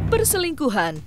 Perselingkuhan,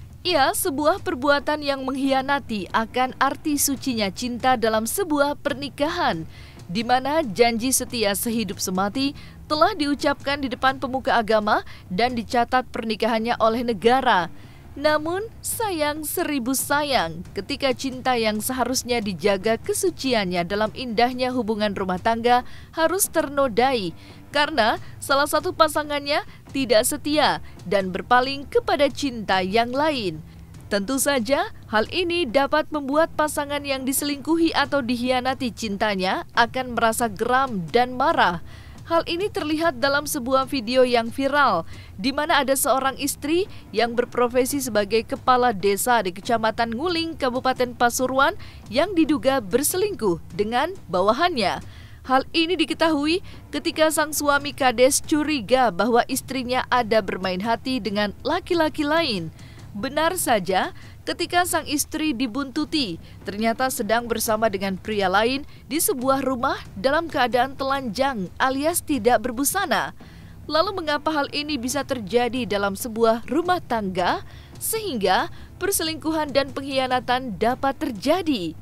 sebuah perbuatan yang mengkhianati akan arti sucinya cinta dalam sebuah pernikahan, di mana janji setia sehidup semati telah diucapkan di depan pemuka agama dan dicatat pernikahannya oleh negara. Namun, sayang seribu sayang ketika cinta yang seharusnya dijaga kesuciannya dalam indahnya hubungan rumah tangga harus ternodai karena salah satu pasangannya tidak setia dan berpaling kepada cinta yang lain. Tentu saja, hal ini dapat membuat pasangan yang diselingkuhi atau dikhianati cintanya akan merasa geram dan marah. Hal ini terlihat dalam sebuah video yang viral, di mana ada seorang istri yang berprofesi sebagai kepala desa di Kecamatan Nguling, Kabupaten Pasuruan, yang diduga berselingkuh dengan bawahannya. Hal ini diketahui ketika sang suami kades curiga bahwa istrinya ada bermain hati dengan laki-laki lain. Benar saja, ketika sang istri dibuntuti, ternyata sedang bersama dengan pria lain di sebuah rumah dalam keadaan telanjang alias tidak berbusana. Lalu mengapa hal ini bisa terjadi dalam sebuah rumah tangga sehingga perselingkuhan dan pengkhianatan dapat terjadi?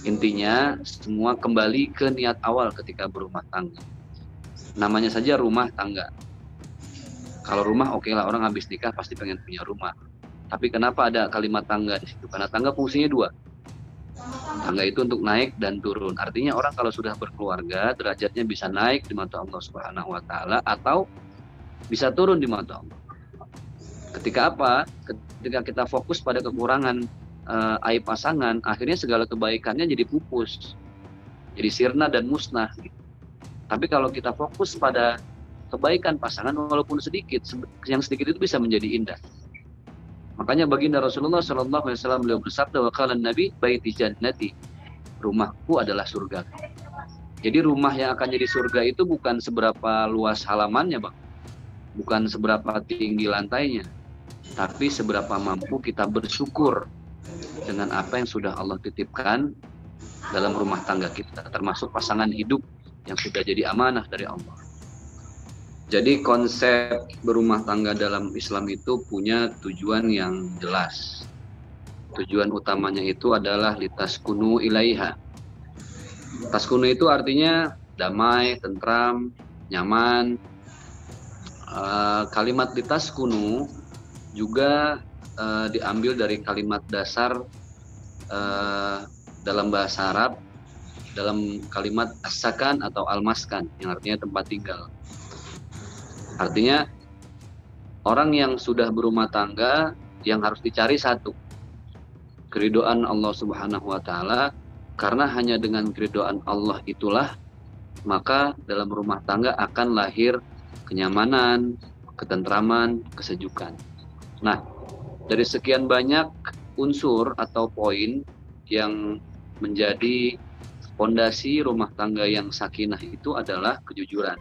Intinya semua kembali ke niat awal ketika berumah tangga. Namanya saja rumah tangga. Kalau rumah oke lah, orang habis nikah pasti pengen punya rumah. Tapi kenapa ada kalimat tangga di situ? Karena tangga fungsinya dua. Tangga itu untuk naik dan turun. Artinya orang kalau sudah berkeluarga, derajatnya bisa naik di mata Allah Subhanahu wa taala atau bisa turun di mata Allah. Ketika apa? Ketika kita fokus pada kekurangan aib pasangan, akhirnya segala kebaikannya jadi pupus. Jadi sirna dan musnah gitu. Tapi kalau kita fokus pada kebaikan pasangan walaupun sedikit, yang sedikit itu bisa menjadi indah. Makanya baginda Rasulullah SAW beliau bersabda, wa qala Nabi baiti jannati, rumahku adalah surga. Jadi rumah yang akan jadi surga itu bukan seberapa luas halamannya, Bang. Bukan seberapa tinggi lantainya, tapi seberapa mampu kita bersyukur dengan apa yang sudah Allah titipkan dalam rumah tangga kita, termasuk pasangan hidup yang sudah jadi amanah dari Allah. Jadi konsep berumah tangga dalam Islam itu punya tujuan yang jelas. Tujuan utamanya itu adalah litaskunu ilaiha. Taskunu itu artinya damai, tentram, nyaman. Kalimat litaskunu juga diambil dari kalimat dasar dalam bahasa Arab, dalam kalimat as-sakan atau al-maskan yang artinya tempat tinggal. Artinya orang yang sudah berumah tangga yang harus dicari satu, keridhaan Allah Subhanahu wa taala, karena hanya dengan keridhaan Allah itulah maka dalam rumah tangga akan lahir kenyamanan, ketentraman, kesejukan. Nah, dari sekian banyak unsur atau poin yang menjadi fondasi rumah tangga yang sakinah itu adalah kejujuran.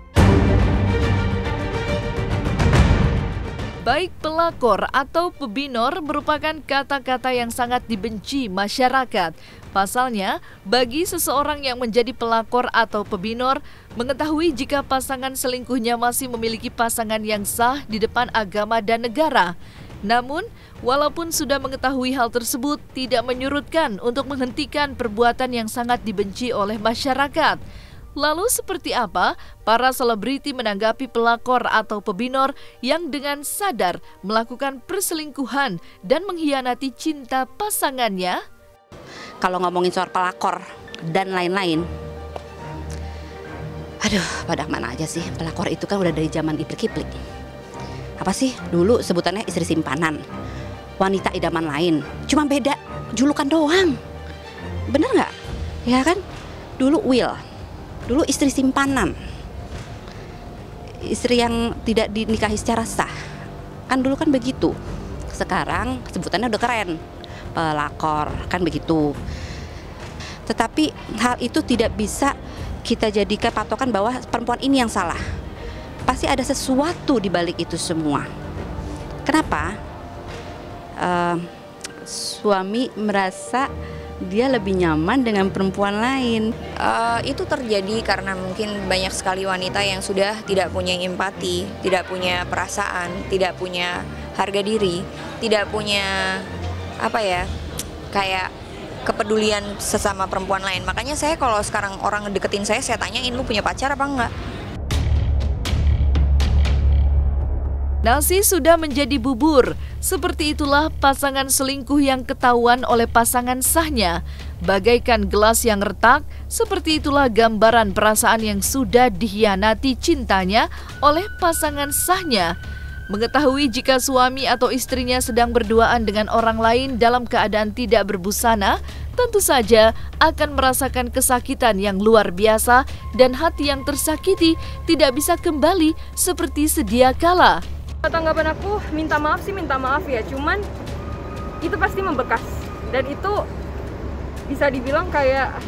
Baik pelakor atau pebinor merupakan kata-kata yang sangat dibenci masyarakat. Pasalnya, bagi seseorang yang menjadi pelakor atau pebinor, mengetahui jika pasangan selingkuhnya masih memiliki pasangan yang sah di depan agama dan negara. Namun, walaupun sudah mengetahui hal tersebut, tidak menyurutkan untuk menghentikan perbuatan yang sangat dibenci oleh masyarakat. Lalu seperti apa para selebriti menanggapi pelakor atau pebinor yang dengan sadar melakukan perselingkuhan dan mengkhianati cinta pasangannya? Kalau ngomongin soal pelakor dan lain-lain, aduh, pada mana aja sih? Pelakor itu kan udah dari zaman Iplik-Iplik. Apa sih dulu sebutannya istri simpanan, wanita idaman lain, cuma beda julukan doang. Bener nggak? Ya kan? Dulu Will, dulu istri simpanan, istri yang tidak dinikahi secara sah. Kan dulu kan begitu. Sekarang sebutannya udah keren, pelakor, kan begitu. Tetapi hal itu tidak bisa kita jadikan patokan bahwa perempuan ini yang salah. Pasti ada sesuatu di balik itu semua. Kenapa? Suami merasa dia lebih nyaman dengan perempuan lain. Itu terjadi karena mungkin banyak sekali wanita yang sudah tidak punya empati, tidak punya perasaan, tidak punya harga diri, tidak punya kayak kepedulian sesama perempuan lain. Makanya saya kalau sekarang orang ngedeketin saya tanyain, lu punya pacar apa enggak? Nasi sudah menjadi bubur. Seperti itulah pasangan selingkuh yang ketahuan oleh pasangan sahnya. Bagaikan gelas yang retak, seperti itulah gambaran perasaan yang sudah dikhianati cintanya oleh pasangan sahnya. Mengetahui jika suami atau istrinya sedang berduaan dengan orang lain dalam keadaan tidak berbusana, tentu saja akan merasakan kesakitan yang luar biasa dan hati yang tersakiti tidak bisa kembali seperti sedia kala. Tanggapan aku minta maaf ya, cuman itu pasti membekas dan itu bisa dibilang kayak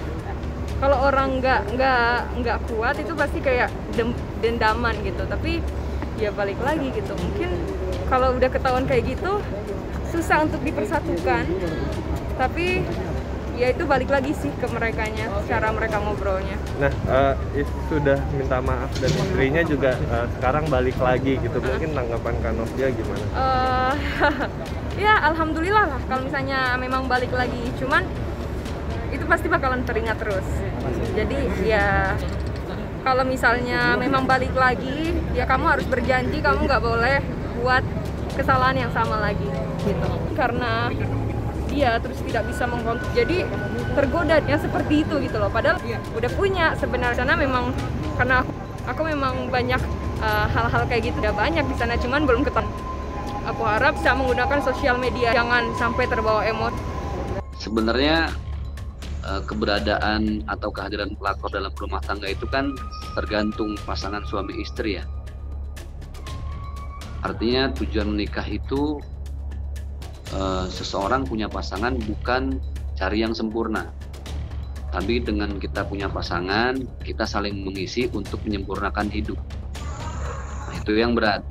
kalau orang nggak kuat itu pasti kayak dendaman gitu. Tapi ya balik lagi gitu, mungkin kalau udah ketahuan kayak gitu susah untuk dipersatukan, tapi ya itu balik lagi sih ke merekanya, cara mereka ngobrolnya. Nah, sudah minta maaf dan istrinya juga sekarang balik lagi gitu. Mungkin tanggapan Kak Novia gimana? Ya alhamdulillah lah kalau misalnya memang balik lagi. Cuman itu pasti bakalan teringat terus. Jadi ya kalau misalnya memang balik lagi, ya kamu harus berjanji kamu nggak boleh buat kesalahan yang sama lagi gitu. Karena dia terus tidak bisa mengkontrol, jadi tergodanya seperti itu gitu loh. Padahal udah punya sebenarnya, memang karena aku memang banyak hal-hal kayak gitu udah banyak di sana, cuman belum ketemu. Aku harap bisa menggunakan sosial media, jangan sampai terbawa emosi. Sebenarnya keberadaan atau kehadiran pelakor dalam rumah tangga itu kan tergantung pasangan suami istri ya. Artinya tujuan menikah itu seseorang punya pasangan bukan cari yang sempurna, tapi dengan kita punya pasangan kita saling mengisi untuk menyempurnakan hidup. Nah, itu yang berat.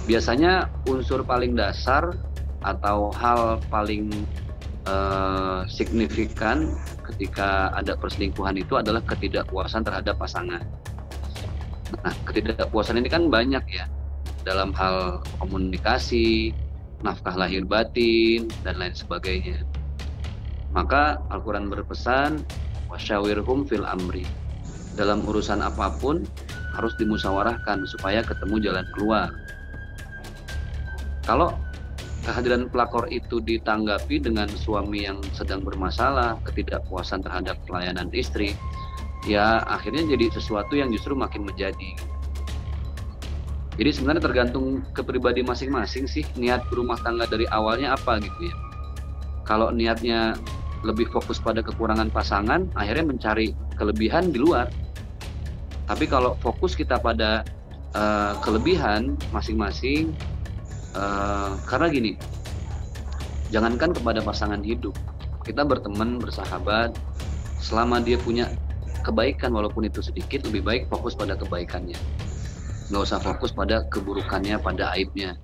Biasanya unsur paling dasar atau hal paling signifikan ketika ada perselingkuhan itu adalah ketidakpuasan terhadap pasangan. Nah, ketidakpuasan ini kan banyak ya, dalam hal komunikasi, nafkah lahir batin, dan lain sebagainya. Maka Al-Quran berpesan, wasyawirhum fil amri. Dalam urusan apapun harus dimusyawarahkan supaya ketemu jalan keluar. Kalau kehadiran pelakor itu ditanggapi dengan suami yang sedang bermasalah, ketidakpuasan terhadap pelayanan istri, ya akhirnya jadi sesuatu yang justru makin menjadi. Jadi sebenarnya tergantung kepribadi masing-masing sih, niat berumah tangga dari awalnya apa gitu ya. Kalau niatnya lebih fokus pada kekurangan pasangan, akhirnya mencari kelebihan di luar. Tapi kalau fokus kita pada kelebihan masing-masing, karena gini, jangankan kepada pasangan hidup, kita berteman, bersahabat, selama dia punya kebaikan walaupun itu sedikit, lebih baik fokus pada kebaikannya. Nggak usah fokus pada keburukannya, pada aibnya.